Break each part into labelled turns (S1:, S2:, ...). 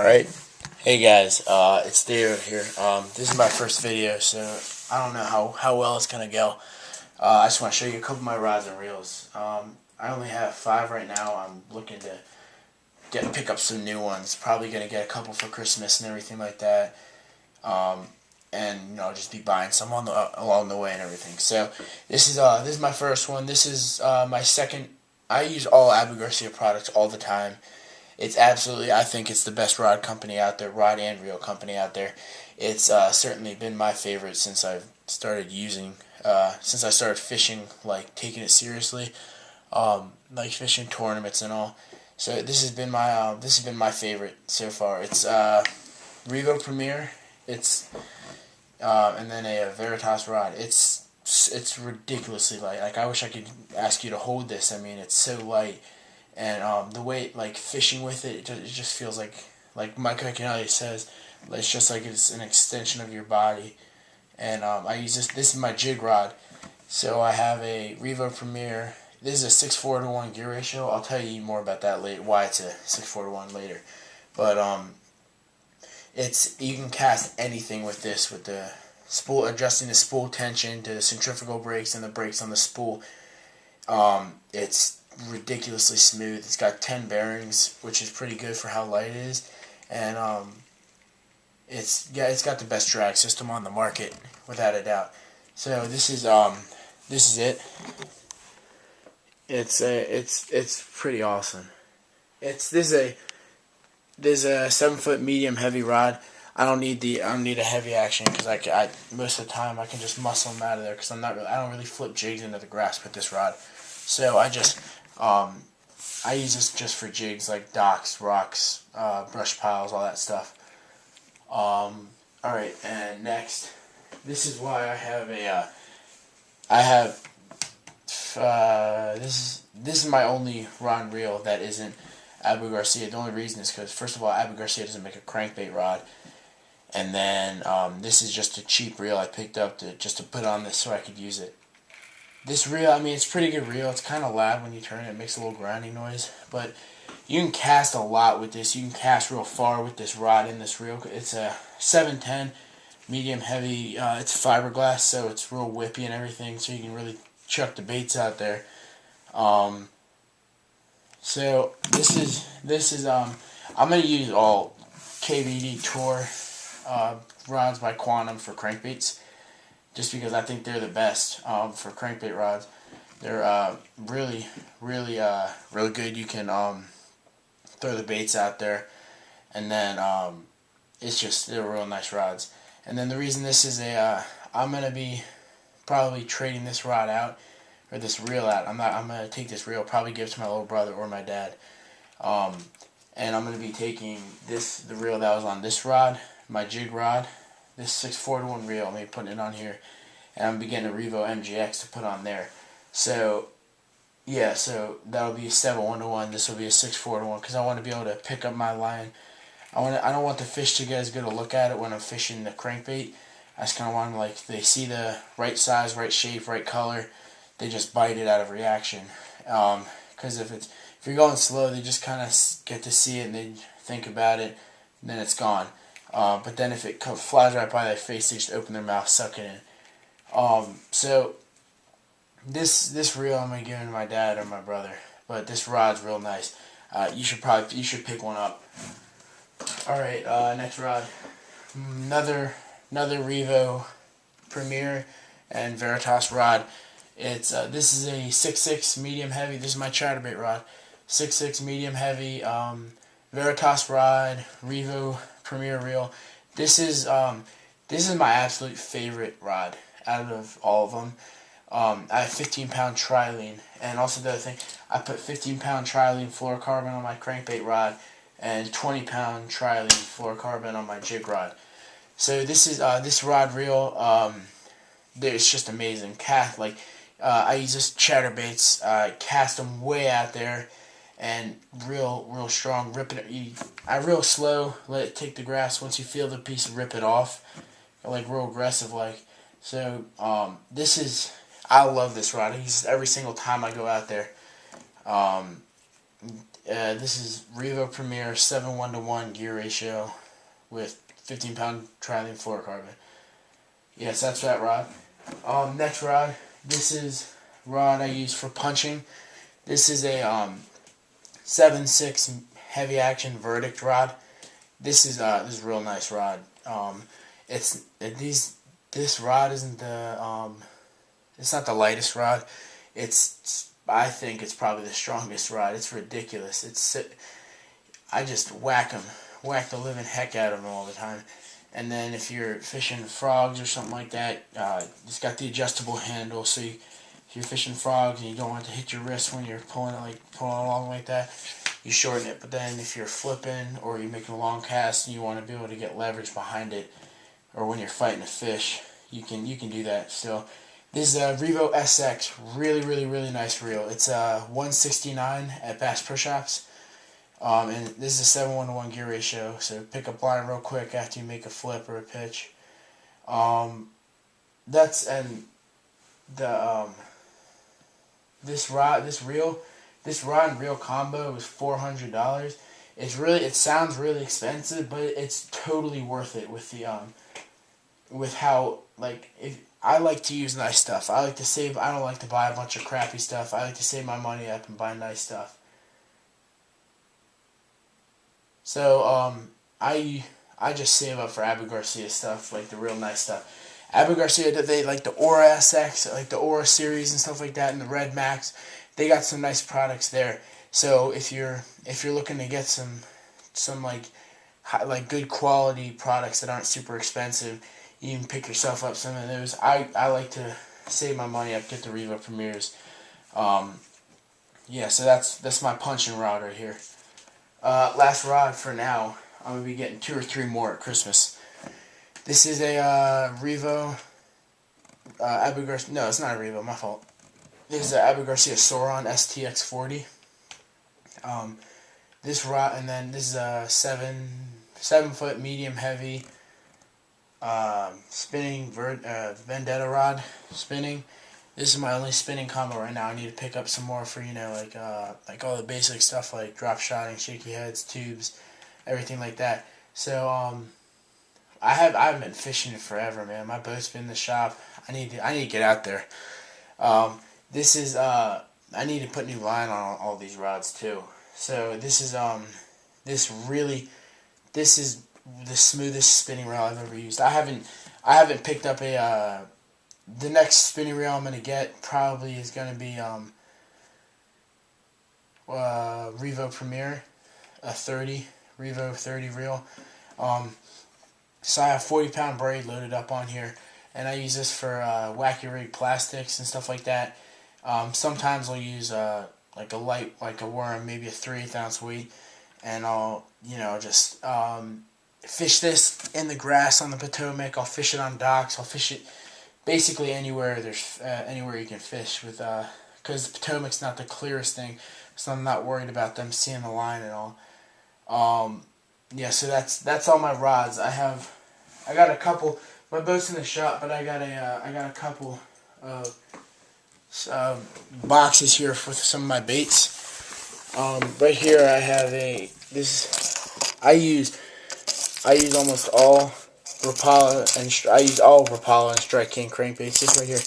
S1: Alright, hey guys, it's David here. This is my first video, so I don't know how well it's going to go. I just want to show you a couple of my rods and reels. I only have 5 right now. I'm looking to pick up some new ones. Probably going to get a couple for Christmas and everything like that. And just be buying some along the way and everything. So this is my first one. This is my second. I use all Abu Garcia products all the time. It's absolutely, I think it's the best rod company out there, rod and reel company out there. It's certainly been my favorite since I've started since I started fishing, like taking it seriously, like fishing tournaments and all. So this has been my favorite so far. It's Revo Premier. It's and then a Veritas rod. It's ridiculously light. Like I wish I could ask you to hold this. I mean, it's so light. And the way, like, fishing with it, it just feels like Mike Iaconelli says, it's just like it's an extension of your body. And I use this is my jig rod. So I have a Revo Premier. This is a 6:4 to 1 gear ratio. I'll tell you more about that later, why it's a 6:4 to 1 later. But you can cast anything with this, with the spool, adjusting the spool tension to the centrifugal brakes and the brakes on the spool. It's ridiculously smooth. It's got 10 bearings, which is pretty good for how light it is, and it's got the best drag system on the market without a doubt. So this is it. It's pretty awesome. This is a 7-foot medium heavy rod. I don't need a heavy action because I most of the time I can just muscle them out of there because I don't really flip jigs into the grass with this rod. So I use this just for jigs like docks, rocks, brush piles, all that stuff. Alright, and next, this is why this is my only rod and reel that isn't Abu Garcia. The only reason is because, first of all, Abu Garcia doesn't make a crankbait rod. And then this is just a cheap reel I picked up just to put on this so I could use it. This reel, I mean, it's a pretty good reel. It's kind of loud when you turn it. It makes a little grinding noise. But you can cast a lot with this. You can cast real far with this rod in this reel. It's a 710 medium heavy. It's fiberglass, so it's real whippy and everything. So you can really chuck the baits out there. So this is I'm gonna use all KVD Tour rods by Quantum for crankbaits. Just because I think they're the best for crankbait rods. They're really good. You can throw the baits out there, and then they're real nice rods. And then the reason this is I'm gonna be probably trading this rod out, or this reel out. I'm gonna take this reel, probably give it to my little brother or my dad. And I'm gonna be taking the reel that was on this rod, my jig rod. This 6:4 to 1 reel, I'm going to be putting it on here, and I'm going to be getting a Revo MGX to put on there. So, yeah, so that'll be a 7:1 to 1. This will be a 6:4 to 1 because I want to be able to pick up my line. I don't want the fish to get as good a look at it when I'm fishing the crankbait. I just kind of want them, like, they see the right size, right shape, right color. They just bite it out of reaction. Because if you're going slow, they just kind of get to see it and they think about it, and then it's gone. But then if it flies right by their face, they just open their mouth, suck it in. So this reel I'm gonna give to my dad or my brother, but this rod's real nice. You should pick one up. All right, next rod, another Revo Premier and Veritas rod. This is a 6.6 medium heavy. This is my chatterbait rod, 6.6 medium heavy Veritas rod, Revo Premier reel. This is my absolute favorite rod out of all of them. I have 15-pound trilene, and also the other thing, I put 15-pound trilene fluorocarbon on my crankbait rod and 20-pound trilene fluorocarbon on my jig rod. So this rod reel. It's just amazing. I use this chatterbaits. Cast them way out there. And real strong, I real slow, let it take the grass. Once you feel the piece, rip it off, like real aggressive like. So I love this rod. I use it every single time I go out there. This is Revo Premier 7:1 gear ratio with 15-pound trialume fluorocarbon. Yes, that's that rod. Next rod. This is rod I use for punching. This is a 7.6 heavy action verdict rod. This is a real nice rod. This rod isn't it's not the lightest rod. I think it's probably the strongest rod. It's ridiculous. I just whack the living heck out of them all the time. And then if you're fishing frogs or something like that, it's got the adjustable handle. So if you're fishing frogs and you don't want it to hit your wrist when you're pulling along like that, you shorten it. But then if you're flipping or you're making a long cast and you want to be able to get leverage behind it, or when you're fighting a fish, you can do that still. This is a Revo SX, really nice reel. It's 169 at Bass Pro Shops. And this is a 7:1 gear ratio, so pick up line real quick after you make a flip or a pitch. This rod and reel combo was $400. It sounds really expensive, but it's totally worth it with how, like, if I like to use nice stuff. I like to save. I don't like to buy a bunch of crappy stuff. I like to save my money up and buy nice stuff. So I just save up for Abu Garcia stuff, like the real nice stuff. Abu Garcia, they like the Aura SX, like the Aura series and stuff like that, and the Red Max. They got some nice products there. So if you're looking to get some like good quality products that aren't super expensive, you can pick yourself up some of those. I like to save my money up, get the Revo Premiers. Yeah, so that's my punching rod right here. Last rod for now. I'm going to be getting 2 or 3 more at Christmas. This is a Revo Abu Garcia. No, it's not a Revo, my fault. This is an Abu Garcia Sauron STX40. This rod, and then this is a 7-foot medium heavy spinning Vendetta rod spinning. This is my only spinning combo right now. I need to pick up some more for, like all the basic stuff like drop shotting, shaky heads, tubes, everything like that. So I haven't been fishing in forever, man. My boat's been in the shop. I need to get out there. This is I need to put new line on all these rods too. So this is the smoothest spinning reel I've ever used. I haven't picked up the next spinning reel I'm gonna get probably is gonna be Revo Premier, a Revo 30 reel. So I have 40-pound braid loaded up on here, and I use this for wacky rig plastics and stuff like that. Sometimes I'll use like a worm, maybe a 3/8 ounce weight, and I'll just fish this in the grass on the Potomac. I'll fish it on docks. I'll fish it basically anywhere anywhere you can fish with because the Potomac's not the clearest thing, so I'm not worried about them seeing the line at all. Yeah, so that's all my rods. I got a couple. My boat's in the shop, but I got a couple of boxes here for some of my baits. Right here I have I use almost all Rapala and I use all Rapala and Strike King crankbaits. This right here,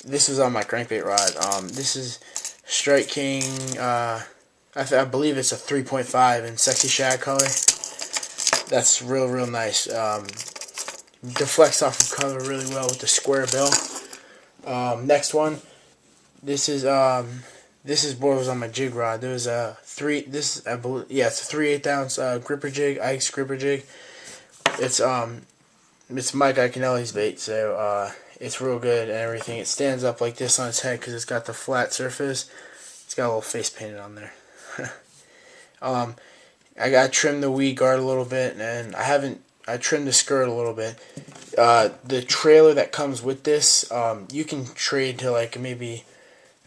S1: this is on my crankbait rod. This is Strike King. I believe it's a 3.5 in Sexy Shad color. That's real nice. Deflects off of cover really well with the square bill. Next one. This is what was on my jig rod. There was a it's a 3/8 ounce gripper jig, Ike's gripper jig. It's Mike Iaconelli's bait, so it's real good and everything. It stands up like this on its head because it's got the flat surface. It's got a little face painted on there. I got to trim the weed guard a little bit, and I trimmed the skirt a little bit. The trailer that comes with this, you can trade to like maybe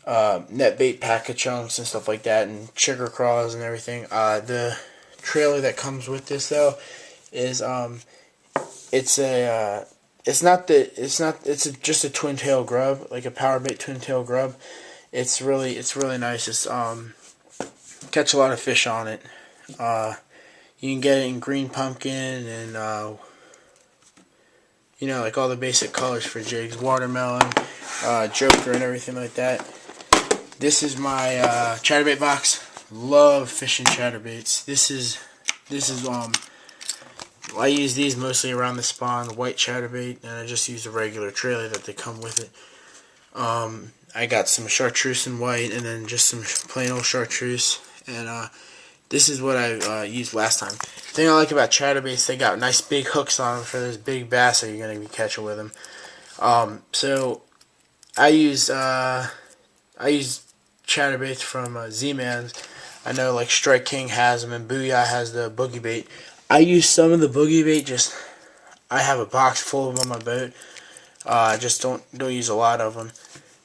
S1: net bait pack of chunks and stuff like that, and chigger craws and everything. The trailer that comes with this though is it's just a twin tail grub, like a power bait twin tail grub. It's really nice. It's kind catch a lot of fish on it. You can get it in green pumpkin and you know, like all the basic colors for jigs, watermelon, joker, and everything like that. This is my chatterbait box. Love fishing chatterbaits. This is I use these mostly around the spawn, the white chatterbait, and I just use the regular trailer that they come with it. I got some chartreuse in white, and then just some plain old chartreuse, and this is what I used last time. The thing I like about chatterbaits, they got nice big hooks on them for those big bass that you're going to be catching with them. So I use chatterbaits from Z-Man's. I know like Strike King has them, and Booyah has the boogie bait. I use some of the boogie bait. I have a box full of them on my boat. I just don't use a lot of them.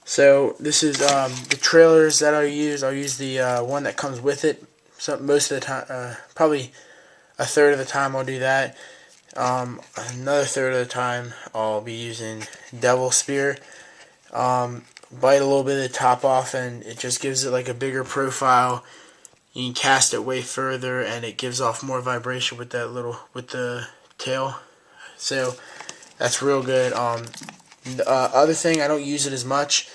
S1: So this is the trailers that I use. I'll use the one that comes with it. So most of the time, probably a third of the time I'll do that. Another third of the time I'll be using Devil Spear. Bite a little bit of the top off, and it just gives it like a bigger profile. You can cast it way further, and it gives off more vibration with the tail. So that's real good. The other thing, I don't use it as much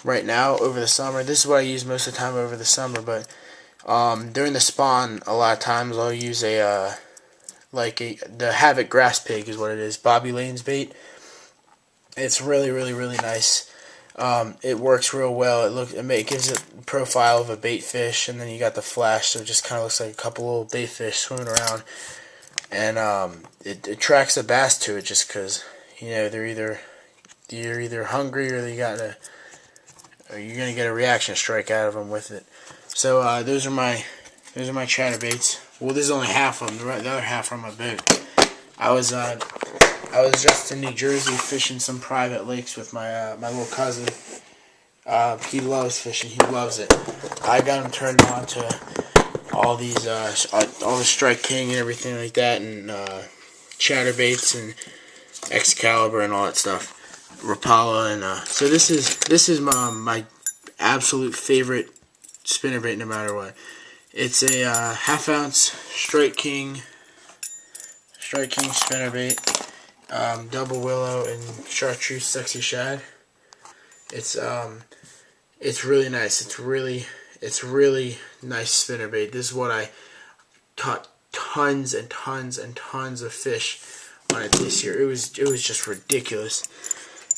S1: right now over the summer. This is what I use most of the time over the summer, but during the spawn, a lot of times I'll use the Havoc Grass Pig is what it is. Bobby Lane's bait. It's really nice. It works real well. It gives it a profile of a bait fish, and then you got the flash, so it just kind of looks like a couple little bait fish swimming around. And it attracts the bass to it just because, you know, you're either hungry or you're gonna get a reaction strike out of them with it. So those are my chatterbaits. Well, this is only half of them. The other half are on my boat. I was just in New Jersey fishing some private lakes with my my little cousin. He loves fishing. He loves it. I got him turned on to all these all the Strike King and everything like that, and chatterbaits and Excalibur and all that stuff. Rapala, and so this is my absolute favorite spinnerbait no matter what. It's a half-ounce Strike King spinnerbait, double willow and chartreuse sexy shad. It's really nice. It's really nice spinnerbait. This is what I caught tons and tons and tons of fish on it this year. It was just ridiculous.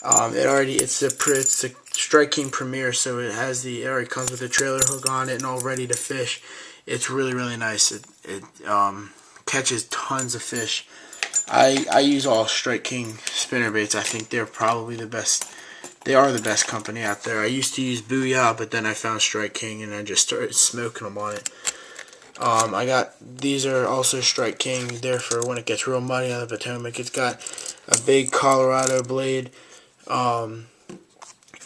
S1: It's the Strike King Premier, so it already comes with a trailer hook on it and all ready to fish. It's really nice. It catches tons of fish. I use all Strike King spinnerbaits. I think they're probably the best. They are the best company out there. I used to use Booyah, but then I found Strike King and I just started smoking them on it. These are also Strike King. They're for when it gets real muddy on the Potomac. It's got a big Colorado blade.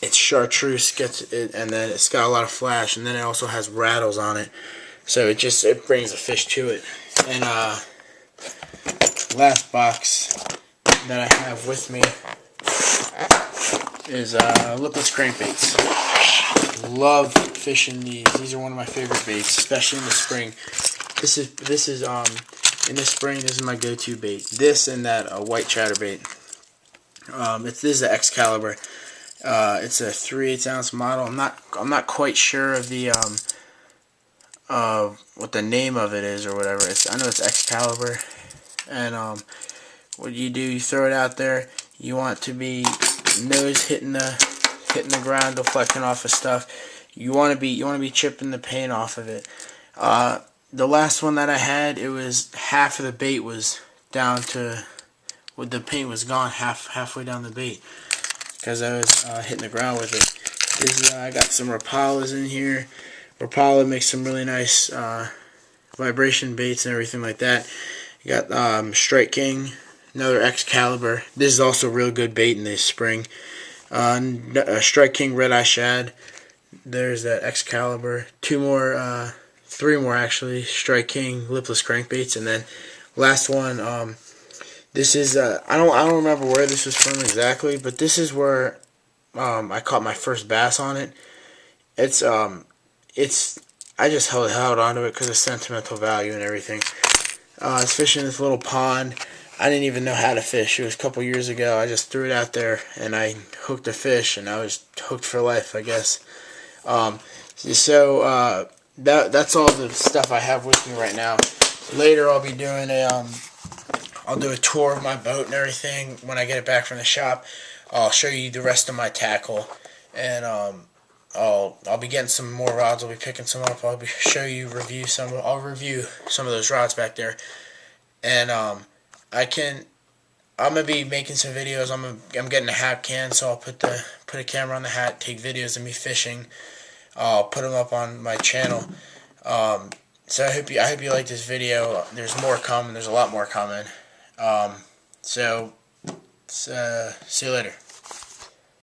S1: It's chartreuse, and then it's got a lot of flash, and then it also has rattles on it. So it brings a fish to it. And last box that I have with me is lipless crankbaits. Love fishing these. These are one of my favorite baits, especially in the spring. This is in the spring. This is my go-to bait. This and that white chatterbait. This is the Excalibur. It's a 3/8 ounce model. I'm not quite sure of the what the name of it is or whatever. I know it's Excalibur. And what you do, you throw it out there. You want to be nose hitting the ground, deflecting off of stuff. You want to be chipping the paint off of it. The last one that I had, it was half of the bait was down to, the paint was gone halfway down the bait because I was hitting the ground with it. I got some Rapalas in here. Rapala makes some really nice vibration baits and everything like that. You got Strike King, another Excalibur. This is also a real good bait in the spring. Strike King Red Eye Shad. There's that Excalibur. Three more actually. Strike King lipless crankbaits, and then last one. This is I don't remember where this was from exactly, but this is where I caught my first bass on it. I I just held onto it because of sentimental value and everything. I was fishing this little pond. I didn't even know how to fish. It was a couple years ago. I just threw it out there and I hooked a fish, and I was hooked for life, I guess. That's all the stuff I have with me right now. Later, I'll be doing I'll do a tour of my boat and everything when I get it back from the shop. I'll show you the rest of my tackle, and I'll be getting some more rods. I'll be picking some up. I'll review some of those rods back there, and I'm gonna be making some videos. I'm getting a hat can, so I'll put a camera on the hat, take videos of me fishing. I'll put them up on my channel. So I hope you like this video. There's more coming. There's a lot more coming. See you later.